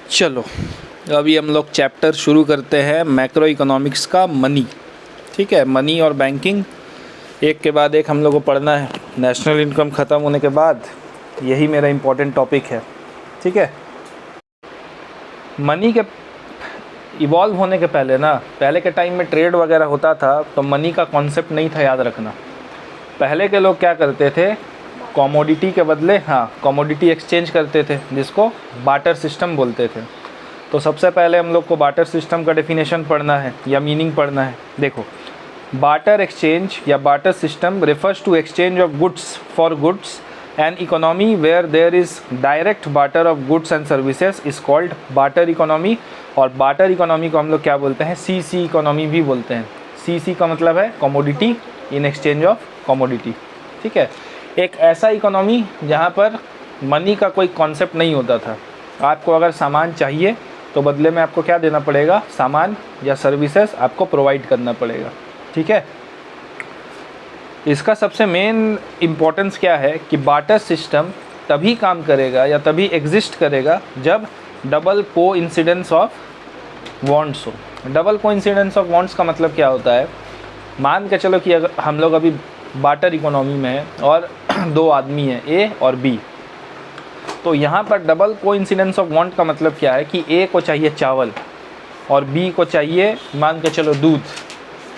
चलो, अभी हम लोग चैप्टर शुरू करते हैं मैक्रो इकोनॉमिक्स का मनी। ठीक है, मनी और बैंकिंग एक के बाद एक हम लोग को पढ़ना है। नेशनल इनकम ख़त्म होने के बाद यही मेरा इम्पोर्टेंट टॉपिक है। ठीक है, मनी के इवॉल्व होने के पहले ना, पहले के टाइम में ट्रेड वगैरह होता था तो मनी का कॉन्सेप्ट नहीं था, याद रखना। पहले के लोग क्या करते थे, कमोडिटी के बदले कमोडिटी एक्सचेंज करते थे, जिसको बार्टर सिस्टम बोलते थे। तो सबसे पहले हम लोग को बार्टर सिस्टम का डेफिनेशन पढ़ना है या मीनिंग पढ़ना है। देखो, बार्टर एक्सचेंज या barter system refers to exchange of goods for goods an economy where there is direct barter of goods and services is called barter economy. और बार्टर इकोनॉमी को हम लोग क्या बोलते हैं, सीसी इकोनॉमी भी बोलते हैं। सीसी का मतलब है commodity in exchange of commodity. ठीक है, एक ऐसा इकोनॉमी जहाँ पर मनी का कोई कॉन्सेप्ट नहीं होता था। आपको अगर सामान चाहिए तो बदले में आपको क्या देना पड़ेगा, सामान या सर्विसेज आपको प्रोवाइड करना पड़ेगा। ठीक है, इसका सबसे मेन इम्पोर्टेंस क्या है कि बार्टर सिस्टम तभी काम करेगा या तभी एग्जिस्ट करेगा जब डबल कोइंसिडेंस ऑफ वांट्स हो। डबल कोइंसिडेंस ऑफ वांट्स का मतलब क्या होता है, मान के चलो कि अगर हम लोग अभी बार्टर इकोनॉमी में है और दो आदमी हैं, ए और बी, तो यहाँ पर डबल कोइंसिडेंस ऑफ वांट का मतलब क्या है कि ए को चाहिए चावल और बी को चाहिए मान के चलो दूध।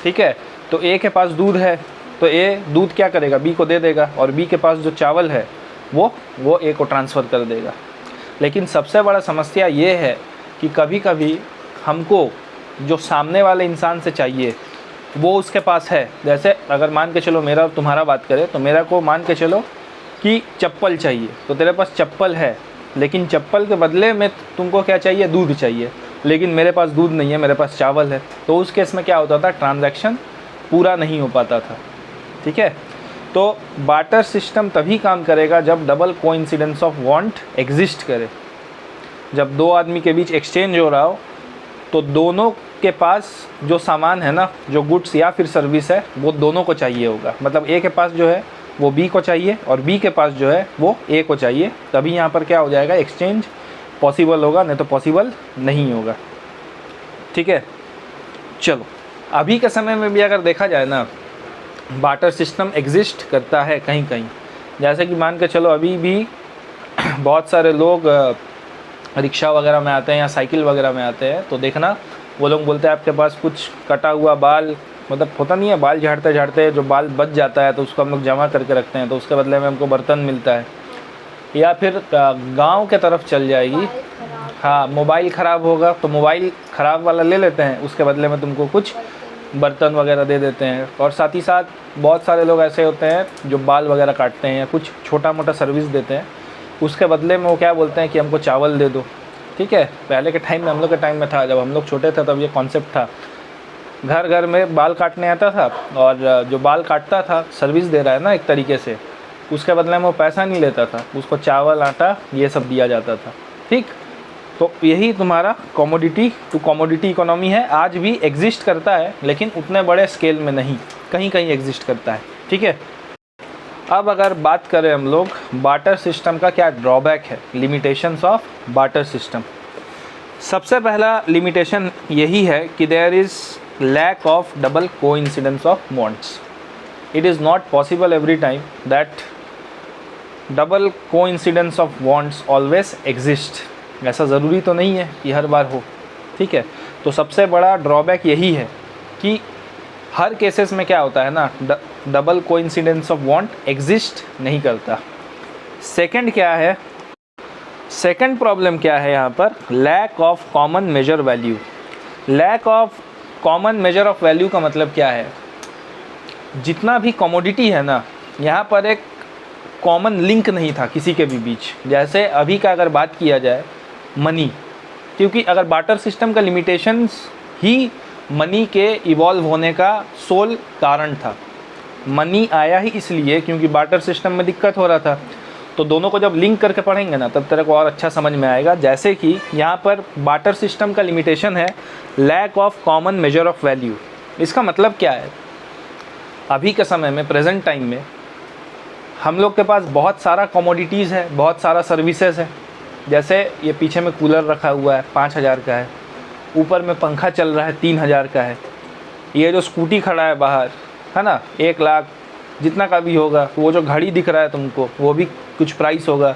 ठीक है, तो ए के पास दूध है तो ए दूध क्या करेगा, बी को दे देगा, और बी के पास जो चावल है वो ए को ट्रांसफ़र कर देगा। लेकिन सबसे बड़ा समस्या ये है कि कभी कभी हमको जो सामने वाले इंसान से चाहिए वो उसके पास है। जैसे अगर मान के चलो मेरा और तुम्हारा बात करें तो मेरा को मान के चलो कि चप्पल चाहिए, तो तेरे पास चप्पल है, लेकिन चप्पल के बदले में तुमको क्या चाहिए, दूध चाहिए, लेकिन मेरे पास दूध नहीं है, मेरे पास चावल है। तो उस केस में क्या होता था, ट्रांजैक्शन पूरा नहीं हो पाता था। ठीक है, तो बार्टर सिस्टम तभी काम करेगा जब double coincidence of want exist करे। जब दो आदमी के बीच एक्सचेंज हो रहा हो तो दोनों के पास जो सामान है ना, जो गुड्स या फिर सर्विस है, वो दोनों को चाहिए होगा। मतलब ए के पास जो है वो बी को चाहिए और बी के पास जो है वो ए को चाहिए, तभी यहाँ पर क्या हो जाएगा, एक्सचेंज पॉसिबल होगा, नहीं तो पॉसिबल नहीं होगा। ठीक है, चलो अभी के समय में भी अगर देखा जाए ना, बार्टर सिस्टम एग्जिस्ट करता है कहीं कहीं। जैसे कि मान के चलो अभी भी बहुत सारे लोग रिक्शा वगैरह में आते हैं या साइकिल वगैरह में आते हैं, तो देखना वो लोग बोलते हैं आपके पास कुछ कटा हुआ बाल, मतलब होता नहीं है, बाल झाड़ते झाड़ते जो बाल बच जाता है तो उसको हम लोग जमा करके रखते हैं, तो उसके बदले में हमको बर्तन मिलता है। या फिर गांव के तरफ चल जाएगी, मोबाइल ख़राब होगा तो मोबाइल ख़राब वाला ले लेते हैं, उसके बदले में तुमको कुछ बर्तन वगैरह दे देते हैं। और साथ ही साथ बहुत सारे लोग ऐसे होते हैं जो बाल वगैरह काटते हैं या कुछ छोटा मोटा सर्विस देते हैं, उसके बदले में वो क्या बोलते हैं कि हमको चावल दे दो। ठीक है, पहले के टाइम में, हम लोग के टाइम में था, जब हम लोग छोटे थे तब ये कॉन्सेप्ट था। घर घर में बाल काटने आता था और जो बाल काटता था सर्विस दे रहा है ना एक तरीके से, उसके बदले में वो पैसा नहीं लेता था, उसको चावल आटा ये सब दिया जाता था। ठीक, तो यही तुम्हारा कमोडिटी टू कमोडिटी इकोनॉमी है। आज भी एग्जिस्ट करता है लेकिन उतने बड़े स्केल में नहीं, कहीं कहीं एग्जिस्ट करता है। ठीक है, अब अगर बात करें हम लोग बार्टर सिस्टम का क्या ड्रॉबैक है, लिमिटेशंस ऑफ बार्टर सिस्टम। सबसे पहला लिमिटेशन यही है कि there is lack of double coincidence of wants. It is not possible every time that double coincidence of wants always exist. ऐसा ज़रूरी तो नहीं है कि हर बार हो। ठीक है, तो सबसे बड़ा ड्रॉबैक यही है कि हर केसेस में क्या होता है ना, double coincidence of want exist नहीं करता। सेकंड क्या है, सेकंड प्रॉब्लम क्या है यहाँ पर, lack of common measure value. Lack of common measure of value का मतलब क्या है, जितना भी कमोडिटी है ना, यहाँ पर एक कॉमन लिंक नहीं था किसी के भी बीच। जैसे अभी का अगर बात किया जाए मनी, क्योंकि अगर बार्टर सिस्टम का लिमिटेशंस ही मनी के इवॉल्व होने का सोल कारण था। मनी आया ही इसलिए क्योंकि बार्टर सिस्टम में दिक्कत हो रहा था। तो दोनों को जब लिंक करके पढ़ेंगे ना, तब तेरे को और अच्छा समझ में आएगा। जैसे कि यहाँ पर बार्टर सिस्टम का लिमिटेशन है lack of common measure of value. इसका मतलब क्या है, अभी के समय में, प्रेजेंट टाइम में हम लोग के पास बहुत सारा कमोडिटीज़ है, बहुत सारा सर्विसेज है, जैसे ये पीछे में कूलर रखा हुआ है 5,000 का है, ऊपर में पंखा चल रहा है 3,000 का है, ये जो स्कूटी खड़ा है बाहर है ना 1,00,000 जितना का भी होगा, वो जो घड़ी दिख रहा है तुमको वो भी कुछ प्राइस होगा।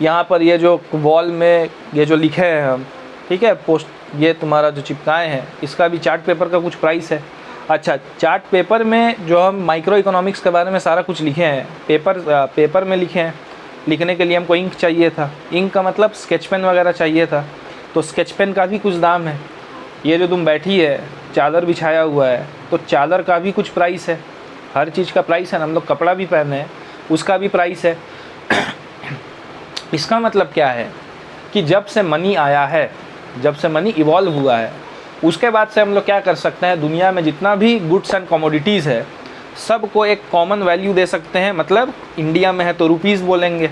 यहाँ पर ये जो वॉल में ये जो लिखे हैं हम, ठीक है, पोस्ट ये तुम्हारा जो चिपकाए हैं इसका भी चार्ट पेपर का कुछ प्राइस है। अच्छा, चार्ट पेपर में जो हम माइक्रो इकोनॉमिक्स के बारे में सारा कुछ लिखे हैं, पेपर में लिखे हैं, लिखने के लिए हमको इंक चाहिए था, इंक का मतलब स्केच पेन वगैरह चाहिए था, तो स्केच पेन का भी कुछ दाम है। ये जो तुम बैठी है चादर बिछाया हुआ है, तो चादर का भी कुछ प्राइस है, हर चीज़ का प्राइस है ना, हम लोग कपड़ा भी पहने हैं उसका भी प्राइस है। इसका मतलब क्या है कि जब से मनी आया है, जब से मनी इवॉल्व हुआ है, उसके बाद से हम लोग क्या कर सकते हैं, दुनिया में जितना भी गुड्स एंड कमोडिटीज़ है सबको एक कॉमन वैल्यू दे सकते हैं। मतलब इंडिया में है तो रुपीज़ बोलेंगे,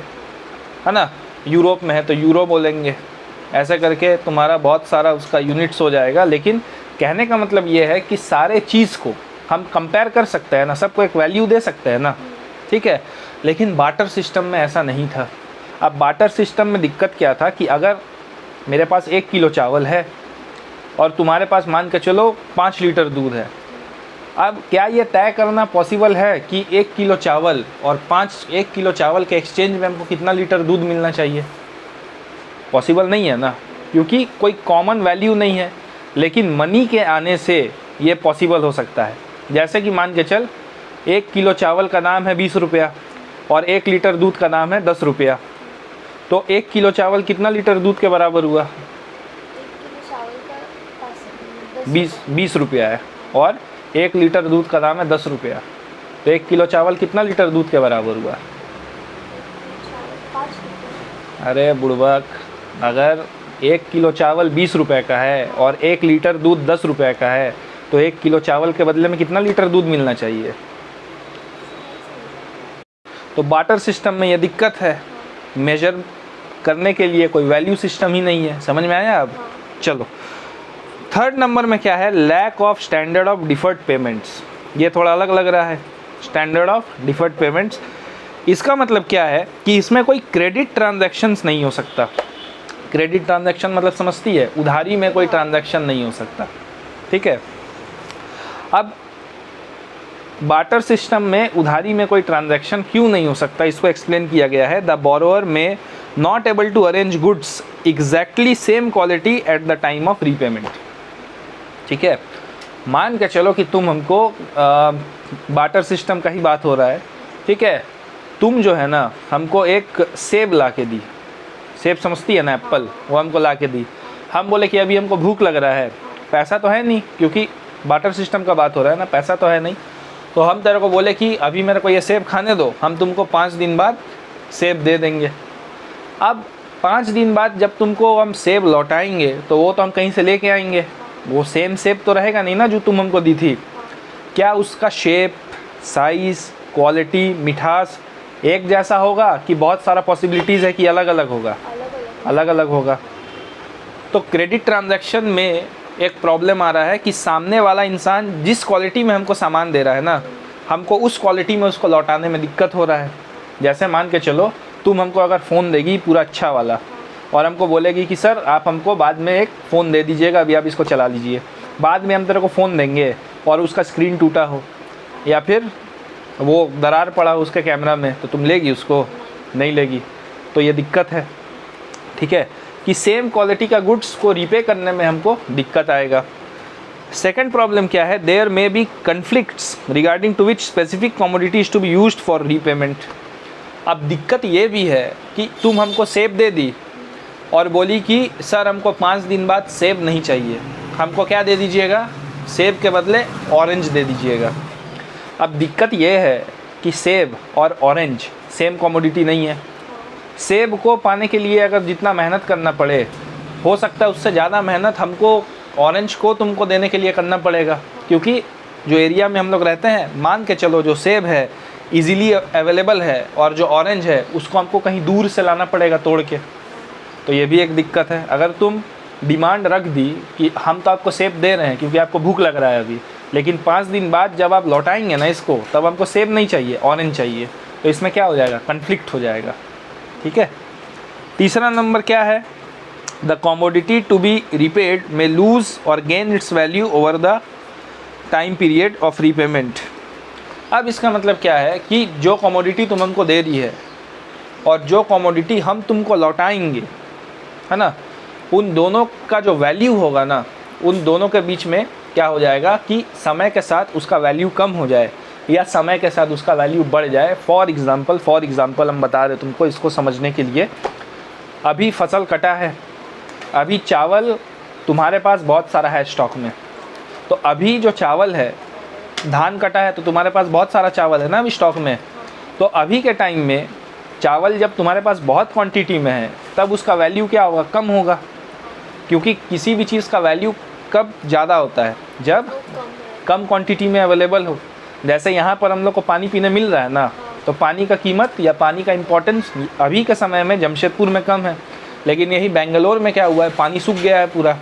है ना, यूरोप में है तो यूरो बोलेंगे, ऐसे करके तुम्हारा बहुत सारा उसका यूनिट्स हो जाएगा। लेकिन कहने का मतलब ये है कि सारे चीज़ को हम कंपेयर कर सकते हैं ना, सबको एक वैल्यू दे सकते हैं ना, ठीक है। लेकिन बार्टर सिस्टम में ऐसा नहीं था। अब बार्टर सिस्टम में दिक्कत क्या था कि अगर मेरे पास 1 किलो चावल है और तुम्हारे पास मान के चलो 5 लीटर दूध है, अब क्या ये तय करना पॉसिबल है कि 1 किलो चावल और 1 किलो चावल के एक्सचेंज में हमको कितना लीटर दूध मिलना चाहिए? पॉसिबल नहीं है ना, क्योंकि कोई कॉमन वैल्यू नहीं है। लेकिन मनी के आने से ये पॉसिबल हो सकता है। जैसे कि मान के चल 1 किलो चावल का दाम है 20 रुपया और 1 लीटर दूध का दाम है 10 रुपया, तो 1 किलो चावल कितना लीटर दूध के बराबर हुआ? 20 रुपया है और 1 लीटर दूध का दाम है 10 रुपया, तो 1 किलो चावल कितना लीटर दूध के बराबर हुआ? अरे बुड़बक, अगर 1 किलो चावल 20 रुपए का है और 1 लीटर दूध 10 रुपए का है, तो 1 किलो चावल के बदले में कितना लीटर दूध मिलना चाहिए? तो बार्टर सिस्टम में ये दिक्कत है, मेजर करने के लिए कोई वैल्यू सिस्टम ही नहीं है। समझ में आया अब? चलो, थर्ड नंबर में क्या है? Lack of standard of deferred payments. ये थोड़ा अलग लग रहा है, स्टैंडर्ड ऑफ डिफर्ड पेमेंट्स। इसका मतलब क्या है कि इसमें कोई क्रेडिट ट्रांजैक्शंस नहीं हो सकता। क्रेडिट ट्रांजैक्शन मतलब समझती है, उधारी में कोई ट्रांजैक्शन नहीं हो सकता, ठीक है। अब बार्टर सिस्टम में उधारी में कोई ट्रांजैक्शन क्यों नहीं हो सकता, इसको एक्सप्लेन किया गया है। The borrower may not able to arrange goods exactly same quality at the time of repayment, ठीक है। मान के चलो कि तुम हमको बार्टर सिस्टम का ही बात हो रहा है, ठीक है। तुम जो है ना हमको एक सेब ला के दी, सेब समझती है ना, एप्पल, वो हमको ला के दी। हम बोले कि अभी हमको भूख लग रहा है, पैसा तो है नहीं, क्योंकि बार्टर सिस्टम का बात हो रहा है ना, पैसा तो है नहीं। तो हम तेरे को बोले कि अभी मेरे को ये सेब खाने दो, हम तुमको 5 दिन बाद सेब दे देंगे। अब 5 दिन बाद जब तुमको हम सेब लौटाएंगे तो वो तो हम कहीं से लेके आएंगे, वो सेम सेब तो रहेगा नहीं ना जो तुम हमको दी थी। क्या उसका शेप, साइज़, क्वालिटी, मिठास एक जैसा होगा कि बहुत सारा पॉसिबिलिटीज़ है कि अलग अलग होगा? अलग अलग होगा। तो क्रेडिट ट्रांजैक्शन में एक प्रॉब्लम आ रहा है कि सामने वाला इंसान जिस क्वालिटी में हमको सामान दे रहा है ना, हमको उस क्वालिटी में उसको लौटाने में दिक्कत हो रहा है। जैसे मान के चलो तुम हमको अगर फ़ोन देगी पूरा अच्छा वाला और हमको बोलेगी कि सर आप हमको बाद में एक फ़ोन दे दीजिएगा, अभी आप इसको चला लीजिए। बाद में हम तेरे को फ़ोन देंगे और उसका स्क्रीन टूटा हो या फिर वो दरार पड़ा हो उसके कैमरा में, तो तुम लेगी उसको? नहीं लेगी। तो ये दिक्कत है, ठीक है, कि सेम क्वालिटी का गुड्स को रीपे करने में हमको दिक्कत आएगा। सेकंड प्रॉब्लम क्या है? There may be conflicts regarding to which specific commodities to be used for repayment. अब दिक्कत ये भी है कि तुम हमको सेब दे दी और बोली कि सर हमको 5 दिन बाद सेब नहीं चाहिए, हमको क्या दे दीजिएगा? सेब के बदले ऑरेंज दे दीजिएगा। अब दिक्कत ये है कि सेब और ऑरेंज सेम कमोडिटी नहीं है। सेब को पाने के लिए अगर जितना मेहनत करना पड़े, हो सकता है उससे ज़्यादा मेहनत हमको ऑरेंज को तुमको देने के लिए करना पड़ेगा, क्योंकि जो एरिया में हम लोग रहते हैं, मान के चलो जो सेब है इजीली अवेलेबल है और जो ऑरेंज है उसको हमको कहीं दूर से लाना पड़ेगा तोड़ के। तो ये भी एक दिक्कत है। अगर तुम डिमांड रख दी कि हम तो आपको सेब दे रहे हैं क्योंकि आपको भूख लग रहा है अभी, लेकिन 5 दिन बाद जब आप लौटाएंगे ना इसको, तब हमको सेब नहीं चाहिए, ऑरेंज चाहिए, तो इसमें क्या हो जाएगा? कन्फ्लिक्ट हो जाएगा, ठीक है। तीसरा नंबर क्या है, the commodity to be repaid may lose और gain its value over the time period of repayment. अब इसका मतलब क्या है कि जो कमोडिटी तुम हमको दे रही है और जो कमोडिटी हम तुमको लौटाएंगे, है ना, उन दोनों का जो वैल्यू होगा ना, उन दोनों के बीच में क्या हो जाएगा कि समय के साथ उसका वैल्यू कम हो जाए या समय के साथ उसका वैल्यू बढ़ जाए। फॉर एग्ज़ाम्पल हम बता रहे तुमको इसको समझने के लिए। अभी फसल कटा है, अभी चावल तुम्हारे पास बहुत सारा है स्टॉक में, तो अभी जो चावल है, धान कटा है तो तुम्हारे पास बहुत सारा चावल है ना अभी स्टॉक में, तो अभी के टाइम में चावल जब तुम्हारे पास बहुत क्वांटिटी में है तब उसका वैल्यू क्या होगा, कम होगा। क्योंकि किसी भी चीज़ का वैल्यू कब ज़्यादा होता है, जब कम क्वांटिटी में अवेलेबल हो। जैसे यहाँ पर हम लोग को पानी पीने मिल रहा है ना, तो पानी का कीमत या पानी का इम्पोर्टेंस अभी के समय में जमशेदपुर में कम है, लेकिन यही बेंगलोर में क्या हुआ है, पानी सूख गया है पूरा।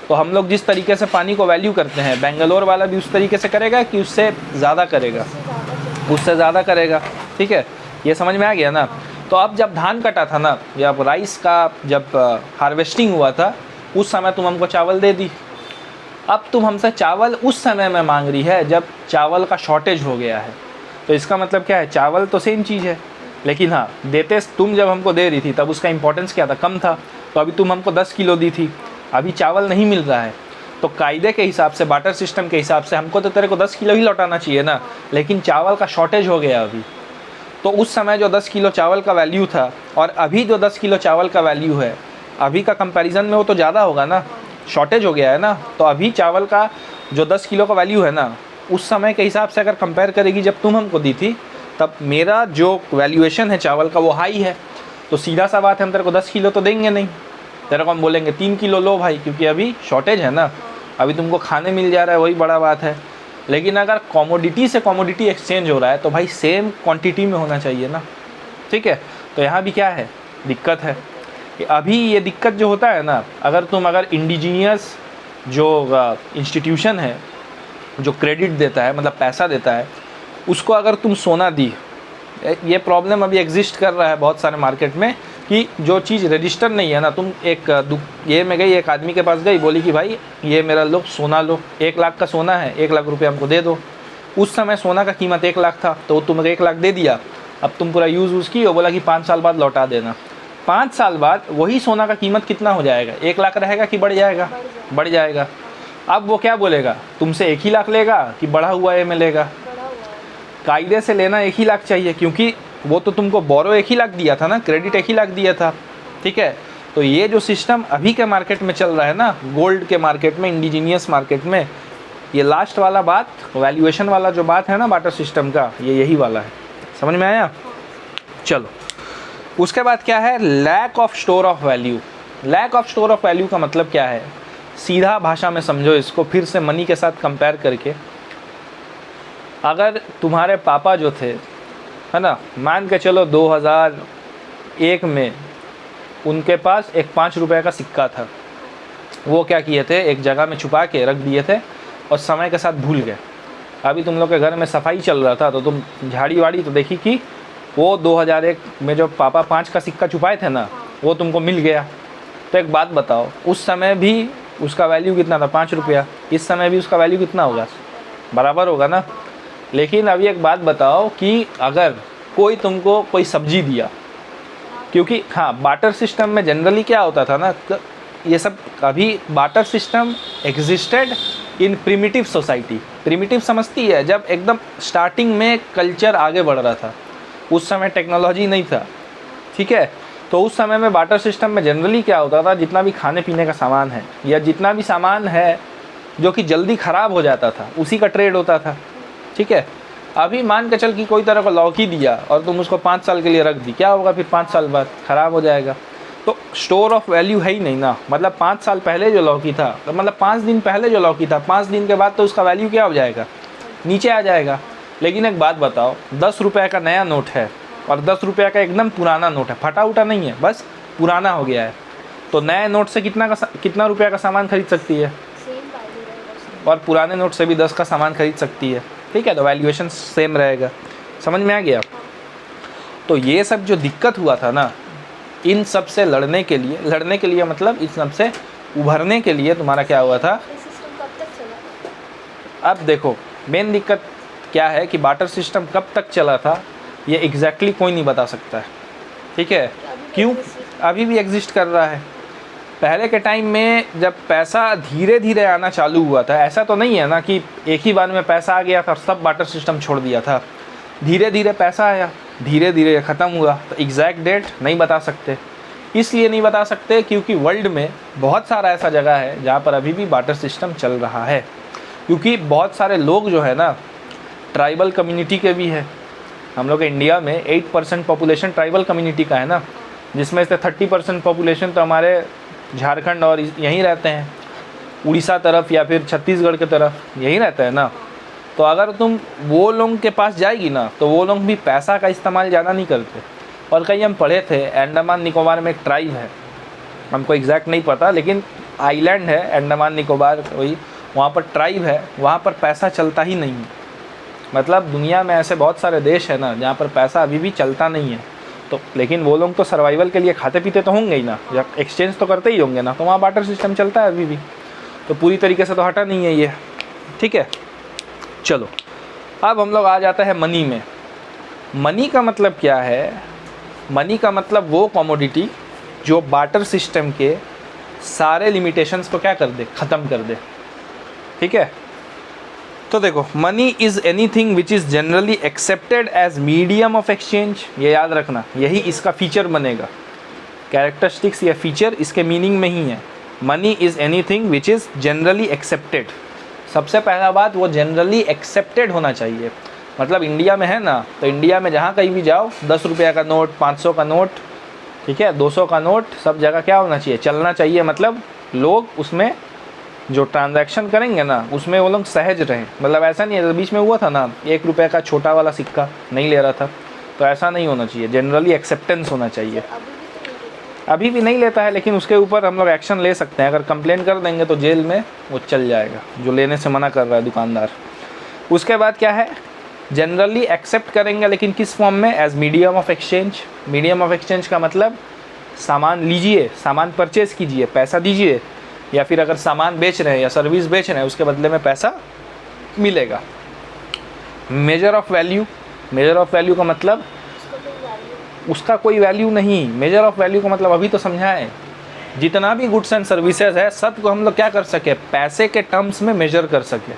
तो हम लोग जिस तरीके से पानी को वैल्यू करते हैं, बेंगलोर वाला भी उस तरीके से करेगा कि उससे ज़्यादा करेगा, उससे ज़्यादा करेगा। ठीक है, ये समझ में आ गया ना। तो अब जब धान कटा था ना, या राइस का जब हार्वेस्टिंग हुआ था, उस समय तुम हमको चावल दे दी। अब तुम हमसे चावल उस समय में मांग रही है जब चावल का शॉर्टेज हो गया है। तो इसका मतलब क्या है, चावल तो सेम चीज़ है, लेकिन हाँ, देते तुम जब हमको दे रही थी तब उसका इंपॉर्टेंस क्या था, कम था। तो अभी तुम हमको 10 किलो दी थी, अभी चावल नहीं मिल रहा है, तो कायदे के हिसाब से, बाटर सिस्टम के हिसाब से हमको तो तेरे को 10 किलो ही लौटाना चाहिए ना, लेकिन चावल का शॉर्टेज हो गया अभी। तो उस समय जो 10 किलो चावल का वैल्यू था और अभी जो 10 किलो चावल का वैल्यू है, अभी का कंपैरिजन में वो तो ज़्यादा होगा ना, शॉर्टेज हो गया है ना। तो अभी चावल का जो 10 किलो का वैल्यू है ना, उस समय के हिसाब से अगर कंपेयर करेगी जब तुम हमको दी थी, तब मेरा जो वैल्यूएशन है चावल का वो हाई है। तो सीधा सा बात है, हम तेरे को 10 किलो तो देंगे नहीं, तेरे को हम बोलेंगे 3 किलो लो भाई, क्योंकि अभी शॉर्टेज है ना, अभी तुमको खाने मिल जा रहा है, वही बड़ा बात है। लेकिन अगर कॉमोडिटी से कॉमोडिटी एक्सचेंज हो रहा है तो भाई सेम क्वांटिटी में होना चाहिए ना। ठीक है, तो यहाँ भी क्या है, दिक्कत है कि अभी ये दिक्कत जो होता है ना, अगर इंडिजीनियस जो इंस्टीट्यूशन है जो क्रेडिट देता है, मतलब पैसा देता है, उसको अगर तुम सोना दी, ये प्रॉब्लम अभी एग्जिस्ट कर रहा है बहुत सारे मार्केट में कि जो चीज़ रजिस्टर नहीं है ना, तुम ये मैं गई, एक आदमी के पास गई, बोली कि भाई ये मेरा लो सोना लो, 1 लाख का सोना है, 1 लाख रुपये हमको दे दो। उस समय सोना का कीमत 1 लाख था, तो तुमको 1 लाख दे दिया। अब तुम पूरा यूज़ की और बोला कि 5 साल बाद लौटा देना। 5 साल बाद वही सोना का कीमत कितना हो जाएगा, 1 लाख रहेगा कि बढ़ जाएगा, बढ़ जाएगा। अब वो क्या बोलेगा, तुमसे 1 ही लाख लेगा कि बढ़ा हुआ है में लेगा। कायदे से लेना 1 ही लाख चाहिए, क्योंकि वो तो तुमको बोरो 1 ही लाख दिया था ना, क्रेडिट 1 ही लाख दिया था। ठीक है, तो ये जो सिस्टम अभी के मार्केट में चल रहा है ना, गोल्ड के मार्केट में, इंडिजीनियस मार्केट में, ये लास्ट वाला बात, वैल्यूएशन वाला जो बात है ना बाटर सिस्टम का, ये यही वाला है। समझ में आया? चलो, उसके बाद क्या है, lack of store of value. Lack of store of value का मतलब क्या है, सीधा भाषा में समझो इसको, फिर से मनी के साथ कंपेयर करके। अगर तुम्हारे पापा जो थे, है ना, मान के चलो 2001 में उनके पास एक 5 रुपये का सिक्का था, वो क्या किए थे, एक जगह में छुपा के रख दिए थे और समय के साथ भूल गए। अभी तुम लोग के घर में सफाई चल रहा था, तो तुम झाड़ी वाड़ी तो देखी कि वो 2001 में जो पापा 5 का सिक्का छुपाए थे ना, वो तुमको मिल गया। तो एक बात बताओ, उस समय भी उसका वैल्यू कितना था, 5 रुपया। इस समय भी उसका वैल्यू कितना होगा, बराबर होगा ना। लेकिन अभी एक बात बताओ कि अगर कोई तुमको कोई सब्जी दिया, क्योंकि हाँ, बाटर सिस्टम में जनरली क्या होता था ना, ये सब, अभी barter system existed in primitive society. Primitive समझती है, जब एकदम स्टार्टिंग में कल्चर आगे बढ़ रहा था, उस समय टेक्नोलॉजी नहीं था। ठीक है, तो उस समय में बाटर सिस्टम में जनरली क्या होता था, जितना भी खाने पीने का सामान है या जितना भी सामान है जो कि जल्दी ख़राब हो जाता था, उसी का ट्रेड होता था। ठीक है, अभी मान के चल कि कोई तरह का लौकी दिया और तुम उसको 5 साल के लिए रख दी, क्या होगा फिर 5 साल बाद, ख़राब हो जाएगा। तो स्टोर ऑफ वैल्यू है ही नहीं ना। मतलब 5 साल पहले जो लौकी था, तो मतलब 5 दिन पहले जो लौकी था, 5 दिन के बाद तो उसका वैल्यू क्या हो जाएगा, नीचे आ जाएगा। लेकिन एक बात बताओ, 10 रुपये का नया नोट है और 10 रुपये का एकदम पुराना नोट है, फटा उटा नहीं है, बस पुराना हो गया है, तो नए नोट से कितना रुपया का सामान खरीद सकती है, और पुराने नोट से भी 10 का सामान खरीद सकती है। ठीक है, तो वैल्यूएशन सेम रहेगा। समझ में आ गया? तो ये सब जो दिक्कत हुआ था ना, इन सब से लड़ने के लिए मतलब इस सब से उभरने के लिए तुम्हारा क्या हुआ था। ये सिस्टम कब तक चला? अब देखो मेन दिक्कत क्या है कि बार्टर सिस्टम कब तक चला था ये एग्जैक्टली कोई नहीं बता सकता है, ठीक है। क्यों? अभी भी एग्जिस्ट कर रहा है। पहले के टाइम में जब पैसा धीरे धीरे आना चालू हुआ था, ऐसा तो नहीं है ना कि एक ही बार में पैसा आ गया था और सब बार्टर सिस्टम छोड़ दिया था। धीरे धीरे पैसा आया, धीरे धीरे ख़त्म हुआ। तो एग्जैक्ट डेट नहीं बता सकते। इसलिए नहीं बता सकते क्योंकि वर्ल्ड में बहुत सारा ऐसा जगह है जहाँ पर अभी भी बार्टर सिस्टम चल रहा है। क्योंकि बहुत सारे लोग जो है ना ट्राइबल कम्युनिटी के भी है। हम लोग इंडिया में 8% पॉपुलेशन ट्राइबल कम्युनिटी का है ना, जिसमें से 30% पॉपुलेशन तो हमारे झारखंड और यहीं रहते हैं, उड़ीसा तरफ या फिर छत्तीसगढ़ के तरफ यहीं रहते हैं ना। तो अगर तुम वो लोगों के पास जाएगी ना तो वो लोग भी पैसा का इस्तेमाल ज़्यादा नहीं करते। और कहीं हम पढ़े थे अंडमान निकोबार में एक ट्राइब है, हमको एग्जैक्ट नहीं पता लेकिन आइलैंड है अंडमान निकोबार, वही वहाँ पर ट्राइब है, वहाँ पर पैसा चलता ही नहीं है। मतलब दुनिया में ऐसे बहुत सारे देश है ना जहाँ पर पैसा अभी भी चलता नहीं है। तो लेकिन वो लोग तो सर्वाइवल के लिए खाते पीते तो होंगे ही ना, या एक्सचेंज तो करते ही होंगे ना, तो वहाँ बार्टर सिस्टम चलता है अभी भी। तो पूरी तरीके से तो हटा नहीं है ये, ठीक है। चलो अब हम लोग आ जाते हैं मनी में। मनी का मतलब क्या है? मनी का मतलब वो कमोडिटी जो बार्टर सिस्टम के सारे लिमिटेशंस को क्या कर दे, ख़त्म कर दे, ठीक है। तो देखो money is anything which is generally accepted as medium of exchange. ये याद रखना, यही इसका फीचर बनेगा। कैरेक्टरिस्टिक्स या फीचर इसके मीनिंग में ही है। Money is anything which is generally accepted. सबसे पहला बात वो जनरली एक्सेप्टेड होना चाहिए। मतलब इंडिया में है ना, तो इंडिया में जहाँ कहीं भी जाओ 10 रुपये का नोट, 500 का नोट, ठीक है, 200 का नोट, सब जगह क्या होना चाहिए, चलना चाहिए। मतलब लोग उसमें जो ट्रांजैक्शन करेंगे ना उसमें वो लोग सहज रहें। मतलब ऐसा नहीं है, बीच में हुआ था ना 1 रुपये का छोटा वाला सिक्का नहीं ले रहा था, तो ऐसा नहीं होना चाहिए। जनरली एक्सेप्टेंस होना चाहिए। अभी भी नहीं लेता है लेकिन उसके ऊपर हम लोग एक्शन ले सकते हैं। अगर कंप्लेन कर देंगे तो जेल में वो चल जाएगा, जो लेने से मना कर रहा है दुकानदार। उसके बाद क्या है, जनरली एक्सेप्ट करेंगे लेकिन किस फॉर्म में, as medium of exchange. Medium of exchange का मतलब सामान लीजिए, सामान परचेज़ कीजिए, पैसा दीजिए, या फिर अगर सामान बेच रहे हैं या सर्विस बेच रहे हैं उसके बदले में पैसा मिलेगा। Major of value. Major of value का मतलब उसका कोई वैल्यू नहीं। मेजर ऑफ वैल्यू का मतलब अभी तो समझाएं, जितना भी गुड्स एंड सर्विसेज है सब को हम लोग क्या कर सके, पैसे के टर्म्स में मेजर कर सके,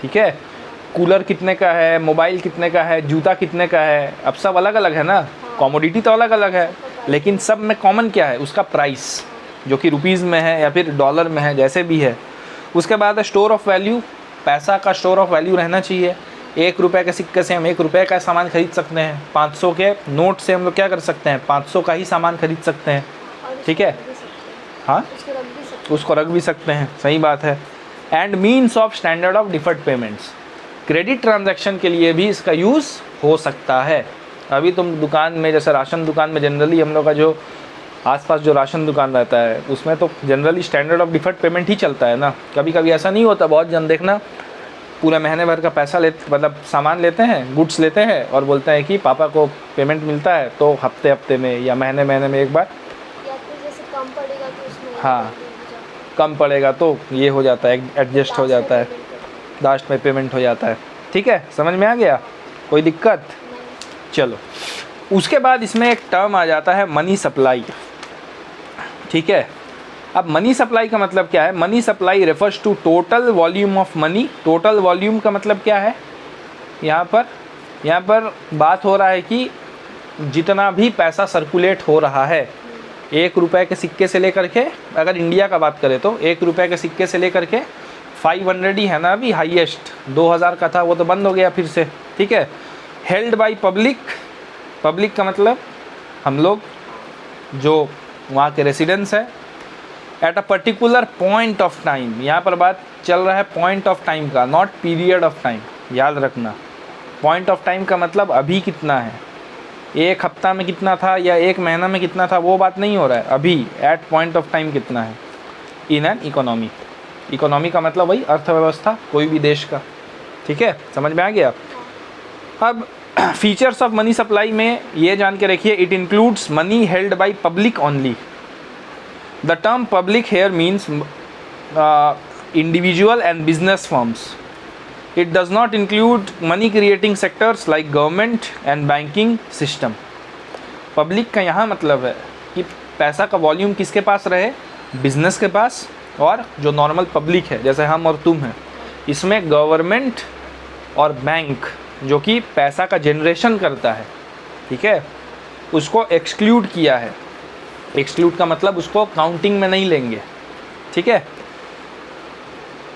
ठीक है। कूलर कितने का है, मोबाइल कितने का है, जूता कितने का है, अब सब अलग अलग है ना, कॉमोडिटी तो अलग अलग है लेकिन सब में कॉमन क्या है, उसका प्राइस, जो कि रुपीज़ में है या फिर डॉलर में है, जैसे भी है। उसके बाद है स्टोर ऑफ वैल्यू। पैसा का स्टोर ऑफ वैल्यू रहना चाहिए। 1 रुपये के सिक्के से हम 1 रुपये का सामान खरीद सकते हैं। 500 के नोट से हम लोग क्या कर सकते हैं, 500 का ही सामान खरीद सकते हैं, ठीक है। हाँ, उसको रख भी सकते हैं, सही बात है। And means of standard of deferred payments. Credit transaction के लिए भी इसका यूज़ हो सकता है। अभी तुम दुकान में, जैसे राशन दुकान में जनरली हम लोग का जो आसपास जो राशन दुकान रहता है उसमें तो generally standard of deferred payment ही चलता है ना। कभी कभी ऐसा नहीं होता, बहुत जन देखना पूरा महीने भर का पैसा लेते, मतलब सामान लेते हैं, गुड्स लेते हैं और बोलते हैं कि पापा को पेमेंट मिलता है तो हफ्ते हफ्ते में या महीने में एक बार, या फिर जैसे कम पड़ेगा तो उसमें हाँ कम पड़ेगा तो ये हो जाता है, एडजस्ट हो जाता है, लास्ट में पेमेंट हो जाता है, ठीक है। समझ में आ गया, कोई दिक्कत? चलो उसके बाद इसमें एक टर्म आ जाता है मनी सप्लाई, ठीक है। अब मनी सप्लाई का मतलब क्या है? Money supply refers to total volume of money. Total volume का मतलब क्या है? यहाँ पर बात हो रहा है कि जितना भी पैसा सर्कुलेट हो रहा है, 1 रुपये के सिक्के से लेकर के, अगर इंडिया का बात करें तो 1 रुपये के सिक्के से लेकर के 500 ही है ना अभी हाईएस्ट, 2000 का था वो तो बंद हो गया फिर से, ठीक है। Held by public. पब्लिक का मतलब हम लोग जो वहाँ के रेसिडेंट्स है, at a particular point of time. यहाँ पर बात चल रहा है पॉइंट ऑफ टाइम का, नॉट पीरियड ऑफ टाइम, याद रखना। पॉइंट ऑफ टाइम का मतलब अभी कितना है, 1 हफ्ता में कितना था या 1 महीना में कितना था, वो बात नहीं हो रहा है, अभी एट पॉइंट ऑफ टाइम कितना है इन एन इकोनॉमी। इकोनॉमी का मतलब वही अर्थव्यवस्था कोई भी देश का, ठीक है, समझ में आ गया। अब फीचर्स ऑफ मनी सप्लाई में ये जान के रखिए, it includes money held by public only. The term public here means individual and business firms. It does not include money creating sectors like government and banking system. Public का यहाँ मतलब है कि पैसा का वॉल्यूम किसके पास रहे, बिजनेस के पास, और जो नॉर्मल पब्लिक है जैसे हम और तुम हैं, इसमें गवर्नमेंट और बैंक जो कि पैसा का जनरेशन करता है, ठीक है, उसको एक्सक्लूड किया है. एक्सक्लूड का मतलब उसको काउंटिंग में नहीं लेंगे, ठीक है.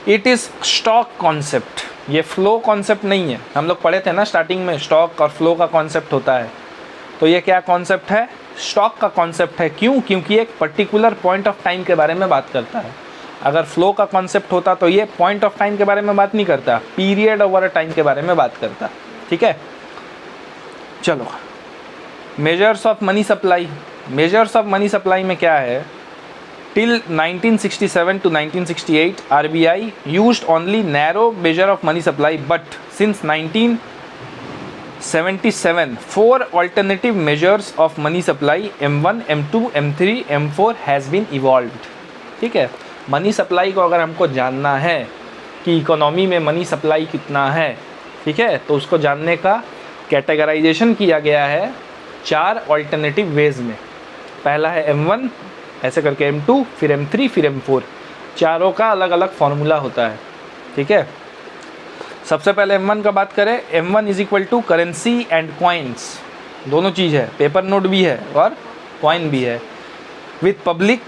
इट इज़ स्टॉक कॉन्सेप्ट, ये फ्लो कॉन्सेप्ट नहीं है. हम लोग पढ़े थे ना स्टार्टिंग में, स्टॉक और फ्लो का कॉन्सेप्ट होता है. तो ये क्या कॉन्सेप्ट है, स्टॉक का कॉन्सेप्ट है. क्यों? क्योंकि एक पर्टिकुलर पॉइंट ऑफ टाइम के बारे में बात करता है. अगर फ्लो का कॉन्सेप्ट होता तो ये पॉइंट ऑफ टाइम के बारे में बात नहीं करता, पीरियड ओवर अ टाइम के बारे में बात करता, ठीक है. चलो, measures of money supply. Measures of money supply में क्या है, till 1967 to 1968 RBI used only narrow measure of money supply, but since 1977 four alternative measures of money supply M1, M2, M3, M4 has been evolved. ठीक है, money supply को अगर हमको जानना है कि इकोनॉमी में मनी सप्लाई कितना है, ठीक है, तो उसको जानने का कैटेगराइजेशन किया गया है 4 ऑल्टरनेटिव वेज में. पहला है M1, ऐसे करके M2, फिर M3, फिर M4. चारों का अलग अलग फार्मूला होता है, ठीक है. सबसे पहले M1 का बात करें. M1 is equal to currency and coins. दोनों चीज़ है, पेपर नोट भी है और कॉइन भी है. With public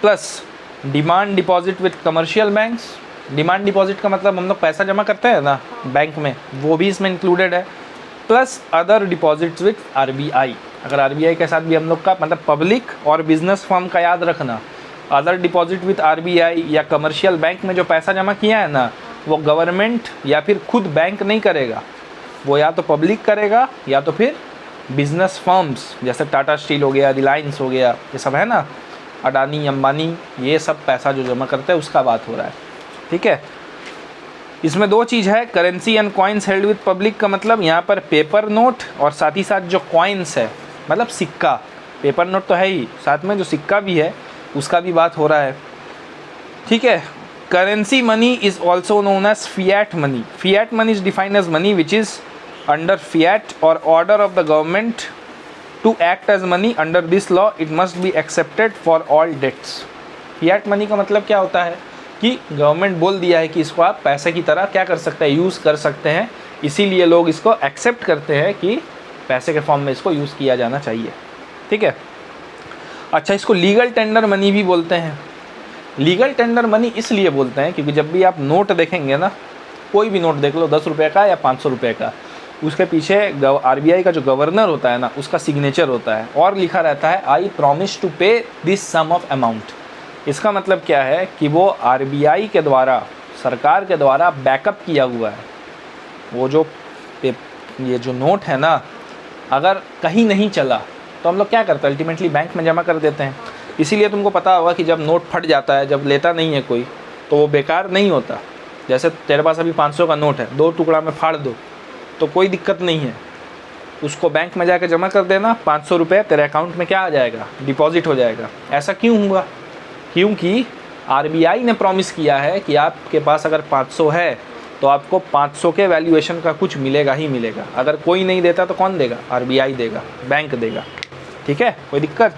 plus demand deposit with commercial banks. Demand deposit का मतलब हम लोग पैसा जमा करते हैं ना बैंक में, वो भी इसमें इंक्लूडेड है. Plus other deposits with RBI. अगर RBI के साथ भी हम लोग का मतलब पब्लिक और बिजनेस फर्म का याद रखना. अदर डिपॉजिट विथ RBI या कमर्शियल बैंक में जो पैसा जमा किया है ना, वो गवर्नमेंट या फिर खुद बैंक नहीं करेगा, वो या तो पब्लिक करेगा या तो फिर बिजनेस फर्म्स जैसे टाटा स्टील हो गया, रिलायंस हो गया, ये सब है ना, अडानी, अंबानी, ये सब पैसा जो जमा करते हैं उसका बात हो रहा है, ठीक है. इसमें 2 चीज़ है, currency and coins held with public का मतलब यहाँ पर पेपर नोट और साथ ही साथ जो कॉइन्स है मतलब सिक्का. पेपर नोट तो है ही, साथ में जो सिक्का भी है उसका भी बात हो रहा है, ठीक है. Currency money is also known as fiat money. Fiat money is defined as money which is under fiat or order of the government to act as money. Under this law it must be accepted for all debts. Fiat money का मतलब क्या होता है कि government बोल दिया है कि इसको आप पैसे की तरह क्या कर सकते हैं, यूज़ कर सकते हैं, इसीलिए लोग इसको एक्सेप्ट करते हैं कि पैसे के फॉर्म में इसको यूज़ किया जाना चाहिए, ठीक है. अच्छा, इसको लीगल टेंडर मनी भी बोलते हैं. लीगल टेंडर मनी इसलिए बोलते हैं क्योंकि जब भी आप नोट देखेंगे ना, कोई भी नोट देख लो, 10 रुपये का या 500 रुपये का, उसके पीछे RBI का जो गवर्नर होता है ना, उसका सिग्नेचर होता है और लिखा रहता है आई प्रॉमिस टू पे दिस सम ऑफ अमाउंट. इसका मतलब क्या है कि वो RBI के द्वारा, सरकार के द्वारा बैकअप किया हुआ है. वो जो ये जो नोट है ना, अगर कहीं नहीं चला तो हम लोग क्या करते हैं, अल्टीमेटली बैंक में जमा कर देते हैं. इसीलिए तुमको पता होगा कि जब नोट फट जाता है, जब लेता नहीं है कोई, तो वो बेकार नहीं होता. जैसे तेरे पास अभी 500 का नोट है, 2 टुकड़ा में फाड़ दो तो कोई दिक्कत नहीं है, उसको बैंक में जाकर जमा कर देना, 500 रुपये तेरे अकाउंट में क्या आ जाएगा, डिपॉजिट हो जाएगा. ऐसा क्यों हुआ? क्योंकि RBI ने प्रॉमिस किया है कि आपके पास अगर 500 है तो आपको 500 के वैल्यूएशन का कुछ मिलेगा ही मिलेगा. अगर कोई नहीं देता तो कौन देगा? RBI देगा, बैंक देगा, ठीक है, कोई दिक्कत.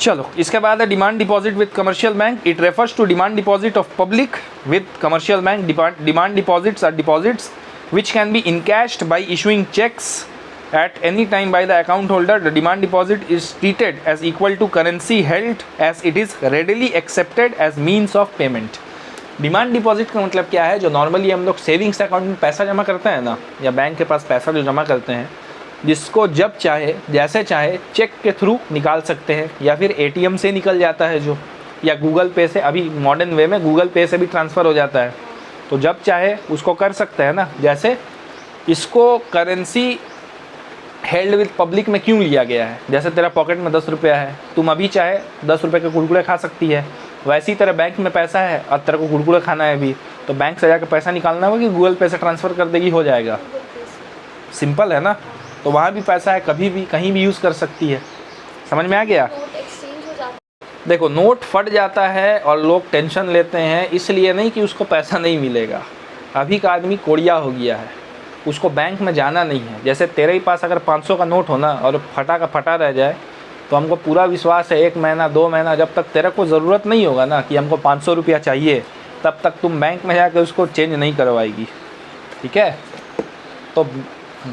चलो, इसके बाद है demand deposit with commercial bank. It refers to demand deposit of public with commercial bank. Demand deposits are deposits which can be encashed by issuing checks at any time by the account holder. The demand deposit is treated as equal to currency held as it is readily accepted as means of payment. Demand deposit का मतलब क्या है, जो normally हम लोग savings account में पैसा जमा करते हैं ना, या बैंक के पास पैसा जो जमा करते हैं, जिसको जब चाहे जैसे चाहे चेक के थ्रू निकाल सकते हैं, या फिर ATM से निकल जाता है जो, या गूगल पे से, अभी मॉडर्न वे में गूगल पे से भी ट्रांसफ़र हो जाता है, तो जब चाहे उसको कर सकते हैं ना. जैसे इसको करेंसी हेल्ड विद पब्लिक में क्यों लिया गया है, जैसे तेरा पॉकेट में 10 रुपया है, तुम अभी चाहे 10 रुपये के कुरकुरे खा सकती है, वैसे ही तेरा बैंक में पैसा है और तेरे को कुरकुरे खाना है अभी, तो बैंक से जाकर पैसा निकालना होगा कि गूगल पे से ट्रांसफ़र कर देगी, हो जाएगा. सिंपल है ना। तो वहाँ भी पैसा है, कभी भी कहीं भी यूज़ कर सकती है। समझ में आ गया? नोट एक्सचेंज हो जाता देखो, नोट फट जाता है और लोग टेंशन लेते हैं, इसलिए नहीं कि उसको पैसा नहीं मिलेगा। अभी का आदमी कोड़िया हो गया है, उसको बैंक में जाना नहीं है। जैसे तेरे ही पास अगर 500 का नोट हो ना और फटा का फटा रह जाए, तो हमको पूरा विश्वास है 1 महीना 2 महीना जब तक तेरे को ज़रूरत नहीं होगा ना कि हमको 500 रुपया चाहिए, तब तक तुम बैंक में जाके उसको चेंज नहीं करवाएगी। ठीक है? तो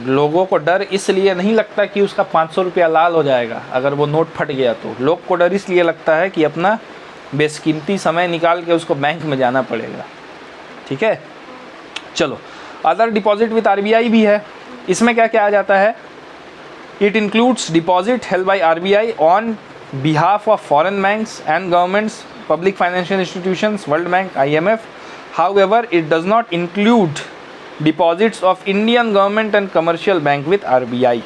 लोगों को डर इसलिए नहीं लगता कि उसका 500 रुपया लाल हो जाएगा अगर वो नोट फट गया, तो लोग को डर इसलिए लगता है कि अपना बेशकीमती समय निकाल के उसको बैंक में जाना पड़ेगा। ठीक है? चलो, अदर डिपॉजिट विथ आरबीआई भी है। इसमें क्या क्या आ जाता है? It includes deposit held by RBI on behalf of foreign banks and governments, public financial institutions, world bank, IMF. However it does not include deposits of Indian government and commercial bank with RBI.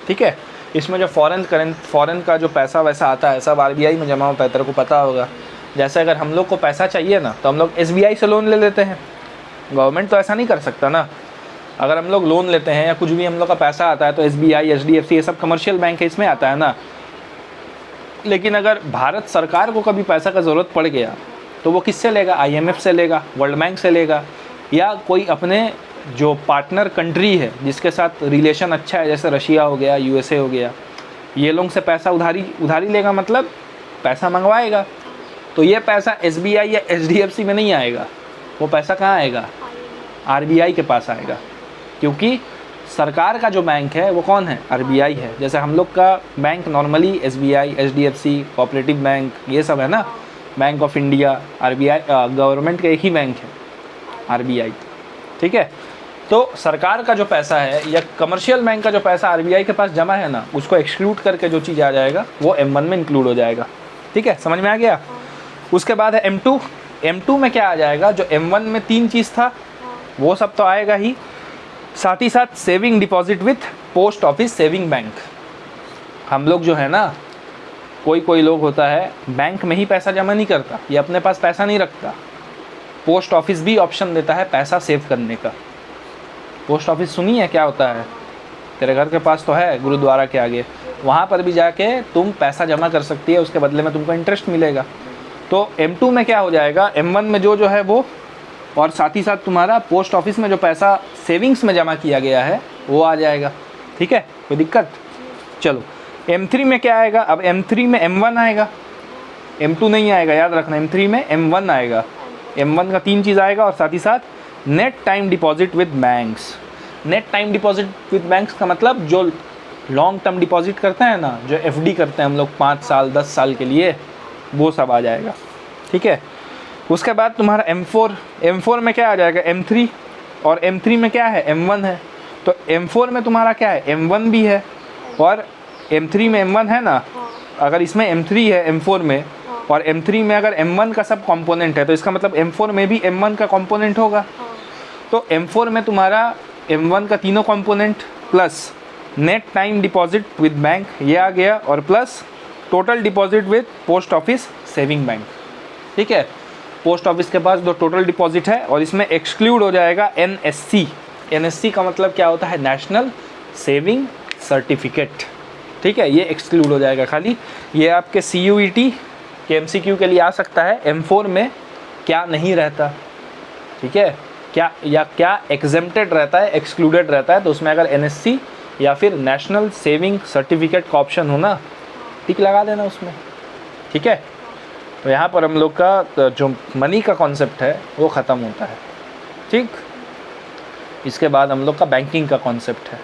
ठीक है? इसमें जो foreign का जो पैसा वैसा आता है सब आरबीआई में जमा होता है, तेरे को पता होगा। जैसे अगर हम लोग को पैसा चाहिए ना तो हम लोग SBI से लोन ले लेते हैं। गवर्नमेंट तो ऐसा नहीं कर सकता ना। अगर हम लोग लोन लेते हैं या कुछ भी हम लोग का पैसा आता है तो SBI, HDFC ये सब कमर्शियल बैंक है, इसमें आता है ना। लेकिन अगर भारत सरकार को कभी पैसा का ज़रूरत पड़ गया तो वो किससे लेगा? IMF से लेगा, वर्ल्ड बैंक से लेगा, या कोई अपने जो पार्टनर कंट्री है जिसके साथ रिलेशन अच्छा है, जैसे रशिया हो गया, USA हो गया, ये लोग से पैसा उधारी लेगा, मतलब पैसा मंगवाएगा। तो ये पैसा SBI या HDFC में नहीं आएगा, वो पैसा कहाँ आएगा? RBI के पास आएगा, क्योंकि सरकार का जो बैंक है वो कौन है? RBI है। जैसे हम लोग का bank normally SBI, HDFC, cooperative bank ये सब है ना, bank of India, RBI government का एक ही बैंक है RBI। ठीक है? तो सरकार का जो पैसा है या कमर्शियल बैंक का जो पैसा RBI के पास जमा है ना, उसको एक्सक्लूड करके जो चीज़ आ जाएगा वो M1 में इंक्लूड हो जाएगा। ठीक है? समझ में आ गया? उसके बाद है M2। M2 में क्या आ जाएगा? जो M1 में 3 चीज़ था वो सब तो आएगा ही, साथ ही साथ saving deposit with post office saving bank. हम लोग जो है ना, कोई लोग होता है बैंक में ही पैसा जमा नहीं करता, ये अपने पास पैसा नहीं रखता। पोस्ट ऑफिस भी ऑप्शन देता है पैसा सेव करने का। पोस्ट ऑफिस सुनी है क्या होता है? तेरे घर के पास तो है, गुरुद्वारा के आगे, वहाँ पर भी जाके तुम पैसा जमा कर सकती है, उसके बदले में तुमको इंटरेस्ट मिलेगा। तो M2 में क्या हो जाएगा? M1 में जो है वो, और साथ ही साथ तुम्हारा पोस्ट ऑफिस में जो पैसा सेविंग्स में जमा किया गया है वो आ जाएगा। ठीक है? कोई दिक्कत? चलो, M3 में क्या आएगा? अब M3 में M1 आएगा, M2 नहीं आएगा, याद रखना। M3 में M1 आएगा। M1 का 3 चीज़ आएगा, और साथ ही साथ net time deposit with banks. Net time deposit with banks का मतलब जो लॉन्ग टर्म डिपॉजिट करते हैं ना, जो FD करते हैं हम लोग 5 साल 10 साल के लिए, वो सब आ जाएगा। ठीक है? उसके बाद तुम्हारा M4 में क्या आ जाएगा? M3, और M3 में क्या है? M1 है। तो M4 में तुम्हारा क्या है? M1 भी है, और M3 में M1 है ना। अगर इसमें M3 है M4 में, और M3 में अगर M1 का सब कंपोनेंट है, तो इसका मतलब M4 में भी M1 का कंपोनेंट होगा। तो M4 में तुम्हारा M1 का तीनों component plus net time deposit with bank ये आ गया, और plus total deposit with post office saving bank. ठीक है? पोस्ट ऑफिस के पास जो टोटल डिपॉजिट है, और इसमें एक्सक्लूड हो जाएगा NSC। NSC का मतलब क्या होता है? National saving certificate. ठीक है? ये एक्सक्लूड हो जाएगा। खाली ये आपके CUET के MCQ के लिए आ सकता है। M4 में क्या नहीं रहता? ठीक है? क्या एग्जेम्प्टेड रहता है, एक्सक्लूडेड रहता है, तो उसमें अगर NSC या फिर नेशनल सेविंग सर्टिफिकेट का ऑप्शन हो ना, टिक लगा देना उसमें। ठीक है? तो यहाँ पर हम लोग का जो मनी का कॉन्सेप्ट है वो ख़त्म होता है। ठीक? इसके बाद हम लोग का बैंकिंग का कॉन्सेप्ट है।